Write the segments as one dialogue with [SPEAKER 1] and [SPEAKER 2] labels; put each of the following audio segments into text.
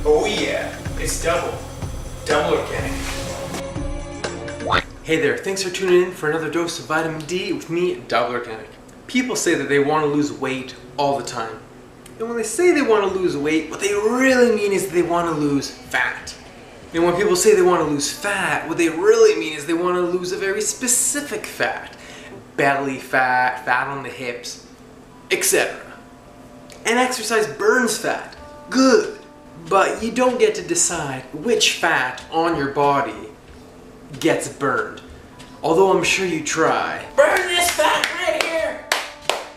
[SPEAKER 1] Oh yeah, it's double organic. Hey there, thanks for tuning in for another dose of vitamin D with me, Double Organic. People say that they want to lose weight all the time. And when they say they want to lose weight, what they really mean is they want to lose fat. And when people say they want to lose fat, what they really mean is they want to lose a very specific fat. Belly fat, fat on the hips, etc. And exercise burns fat. Good. But you don't get to decide which fat on your body gets burned. Although I'm sure you try.
[SPEAKER 2] Burn this fat right here!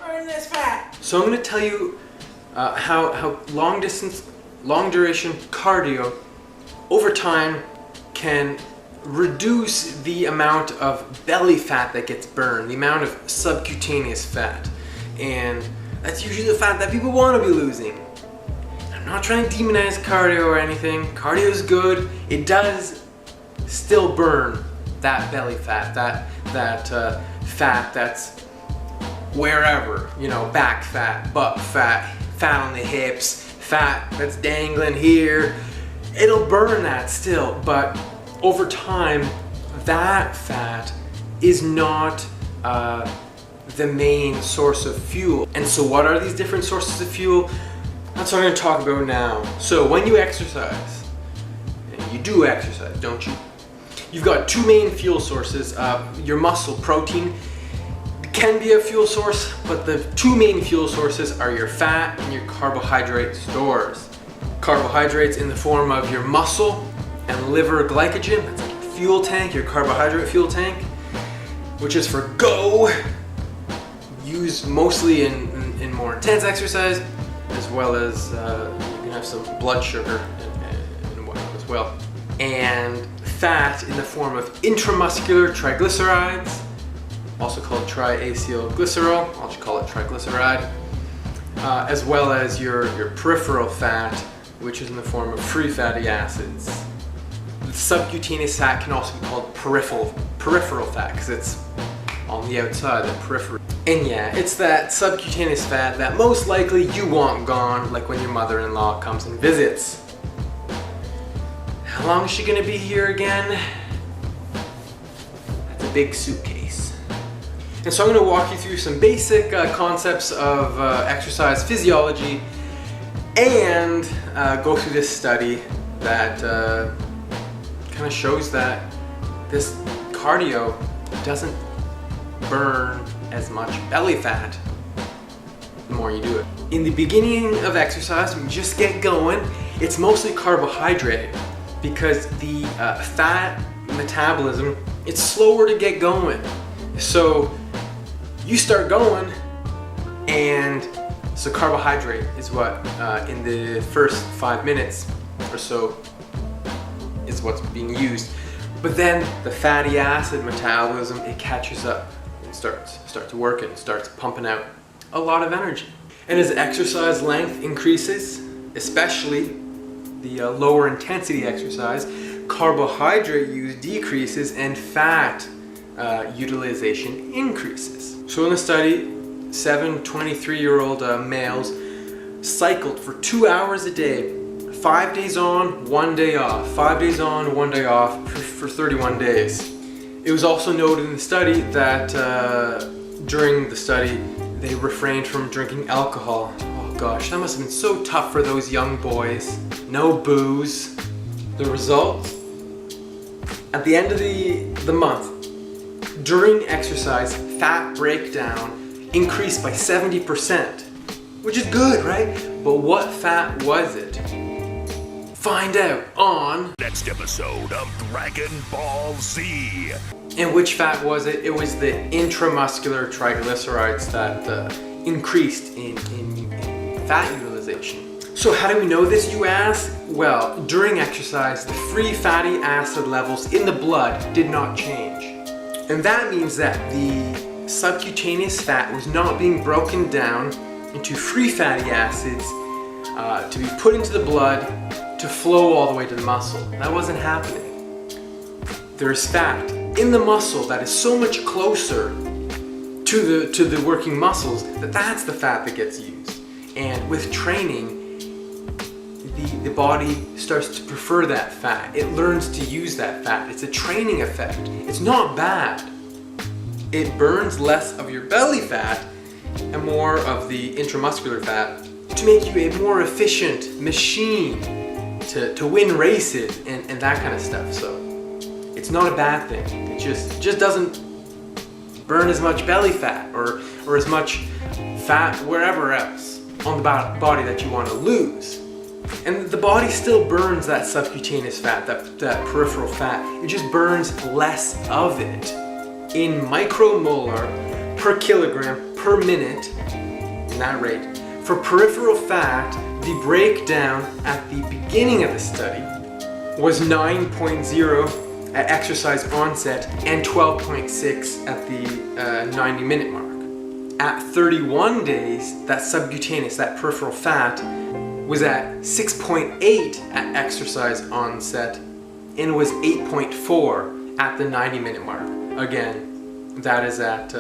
[SPEAKER 2] Burn this fat!
[SPEAKER 1] So I'm going to tell you how long duration cardio over time can reduce the amount of belly fat that gets burned, the amount of subcutaneous fat. And that's usually the fat that people want to be losing. I'm not trying to demonize cardio or anything. Cardio is good. It does still burn that belly fat, that fat that's wherever, back fat, butt fat, fat on the hips, fat that's dangling here. It'll burn that still, but over time, that fat is not the main source of fuel. And so what are these different sources of fuel? That's what I'm going to talk about now. So when you exercise, and you do exercise, don't you? You've got two main fuel sources. Your muscle protein can be a fuel source, but the two main fuel sources are your fat and your carbohydrate stores. Carbohydrates in the form of your muscle and liver glycogen, that's like your fuel tank, your carbohydrate fuel tank, which is for go, used mostly in more intense exercise, as well as you can have some blood sugar and whatnot as well. And fat in the form of intramuscular triglycerides, also called triacylglycerol, I'll just call it triglyceride, as well as your peripheral fat, which is in the form of free fatty acids. The subcutaneous fat can also be called peripheral fat because it's on the outside, the periphery. And yeah, it's that subcutaneous fat that most likely you want gone, like when your mother-in-law comes and visits. How long is she gonna be here again? That's a big suitcase. And so I'm gonna walk you through some basic concepts of exercise physiology and go through this study that kind of shows that this cardio doesn't burn as much belly fat the more you do it. In the beginning of exercise, when you just get going, it's mostly carbohydrate because the fat metabolism, it's slower to get going. So you start going, and so carbohydrate is what in the first 5 minutes or so is what's being used. But then the fatty acid metabolism, it catches up and starts working, starts pumping out a lot of energy. And as exercise length increases, especially the lower intensity exercise, carbohydrate use decreases and fat utilization increases. So in the study, 7 23-year-old males cycled for 2 hours a day, 5 days on, 1 day off, 5 days on, 1 day off for 31 days. It was also noted in the study that during the study, they refrained from drinking alcohol. Oh gosh, that must have been so tough for those young boys. No booze. The result? At the end of the month, during exercise, fat breakdown increased by 70%, which is good, right? But what fat was it? Find out on
[SPEAKER 3] next episode of Dragon Ball Z.
[SPEAKER 1] And which fat was it? It was the intramuscular triglycerides that increased in fat utilization. So how do we know this, you ask? Well, during exercise, the free fatty acid levels in the blood did not change. And that means that the subcutaneous fat was not being broken down into free fatty acids to be put into the blood to flow all the way to the muscle. That wasn't happening. There's fat in the muscle that is so much closer to the working muscles that's the fat that gets used. And with training, the body starts to prefer that fat. It learns to use that fat. It's a training effect. It's not bad. It burns less of your belly fat and more of the intramuscular fat to make you a more efficient machine to win races and that kind of stuff. So it's not a bad thing. It just doesn't burn as much belly fat or as much fat wherever else on the body that you want to lose. And the body still burns that subcutaneous fat, that peripheral fat. It just burns less of it in micromolar per kilogram per minute, in that rate. For peripheral fat, the breakdown at the beginning of the study was 9.0 at exercise onset and 12.6 at the 90-minute mark. At 31 days, that subcutaneous, that peripheral fat, was at 6.8 at exercise onset and was 8.4 at the 90-minute mark. Again, that is at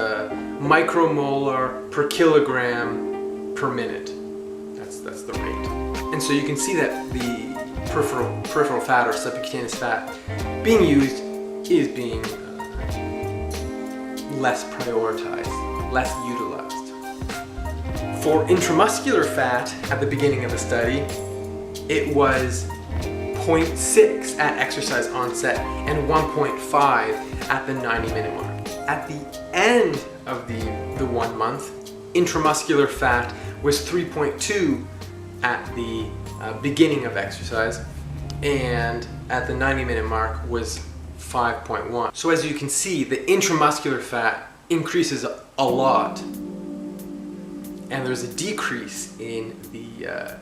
[SPEAKER 1] micromolar per kilogram per minute. That's the rate. And so you can see that the peripheral fat or subcutaneous fat being used is being less prioritized, less utilized. For intramuscular fat at the beginning of the study, it was 0.6 at exercise onset and 1.5 at the 90-minute mark. At the end of the 1 month, intramuscular fat was 3.2 at the beginning of exercise, and at the 90-minute mark was 5.1. So as you can see, the intramuscular fat increases a lot, and there's a decrease in the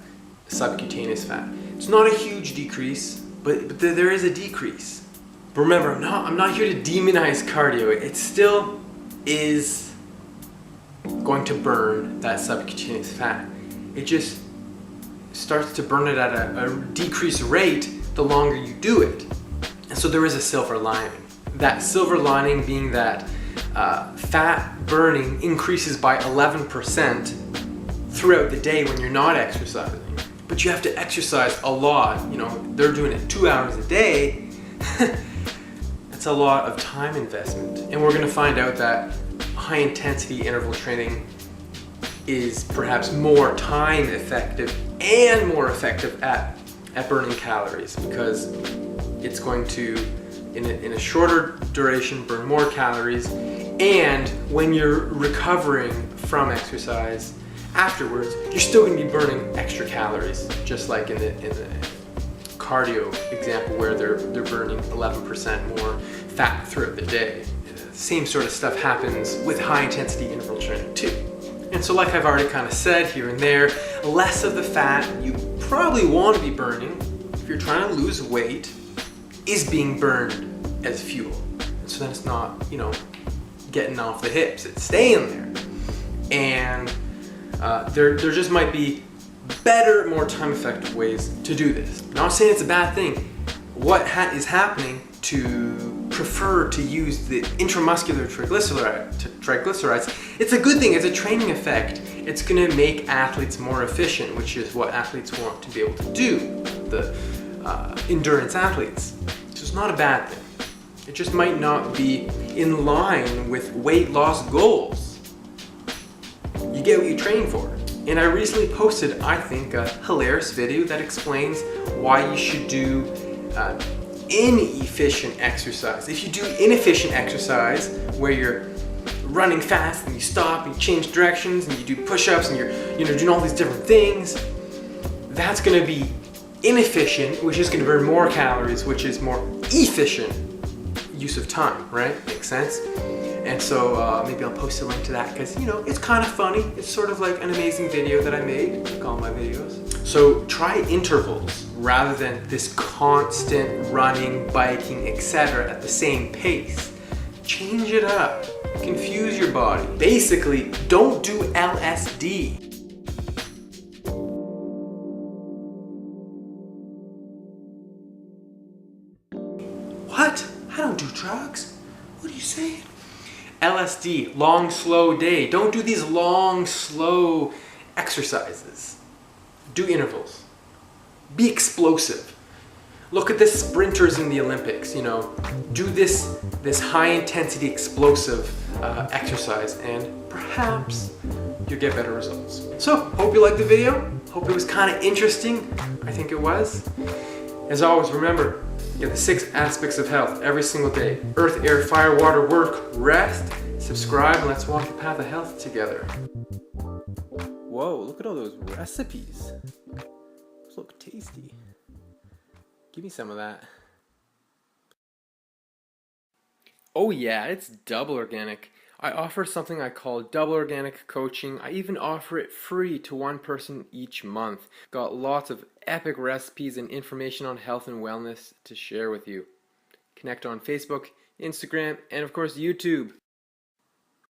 [SPEAKER 1] subcutaneous fat. It's not a huge decrease, but there is a decrease. But remember, I'm not here to demonize cardio. It still is going to burn that subcutaneous fat. It just starts to burn it at a decreased rate the longer you do it. And so there is a silver lining. That silver lining being that fat burning increases by 11% throughout the day when you're not exercising. But you have to exercise a lot. You know, they're doing it 2 hours a day. That's a lot of time investment. And we're gonna find out that high intensity interval training is perhaps more time effective and more effective at burning calories, because it's going to, in a shorter duration, burn more calories. And when you're recovering from exercise afterwards, you're still going to be burning extra calories, just like in the cardio example where they're burning 11% more fat throughout the day. Same sort of stuff happens with high intensity interval training too. And so, like I've already kind of said here and there, less of the fat you probably want to be burning if you're trying to lose weight is being burned as fuel. And so then it's not, getting off the hips, it's staying there. And there just might be better, more time-effective ways to do this. I'm not saying it's a bad thing. What is happening to prefer to use the intramuscular triglycerides, it's a good thing. It's a training effect. It's going to make athletes more efficient, which is what athletes want to be able to do, the endurance athletes. So it's not a bad thing. It just might not be in line with weight loss goals. You get what you train for. And I recently posted, I think, a hilarious video that explains why you should do inefficient exercise. If you do inefficient exercise where you're running fast and you stop and you change directions and you do push-ups and you're doing all these different things, that's going to be inefficient, which is going to burn more calories, which is more efficient use of time, right? Makes sense? And so maybe I'll post a link to that because, it's kind of funny. It's sort of like an amazing video that I made, like all my videos. So try intervals rather than this constant running, biking, etc. at the same pace. Change it up. Confuse your body. Basically, don't do LSD. What? I don't do drugs. What are you saying? LSD, long, slow day. Don't do these long, slow exercises. Do intervals. be explosive. Look at the sprinters in the Olympics, do this high intensity explosive exercise, and perhaps you'll get better results. So, hope you liked the video. Hope it was kind of interesting. I think it was. As always, remember, you get the 6 aspects of health every single day. Earth, air, fire, water, work, rest. Subscribe and let's walk the path of health together. Whoa, look at all those recipes. Those look tasty. Give me some of that. Oh yeah, it's double organic. I offer something I call double organic coaching. I even offer it free to one person each month. Got lots of epic recipes and information on health and wellness to share with you. Connect on Facebook, Instagram, and of course YouTube.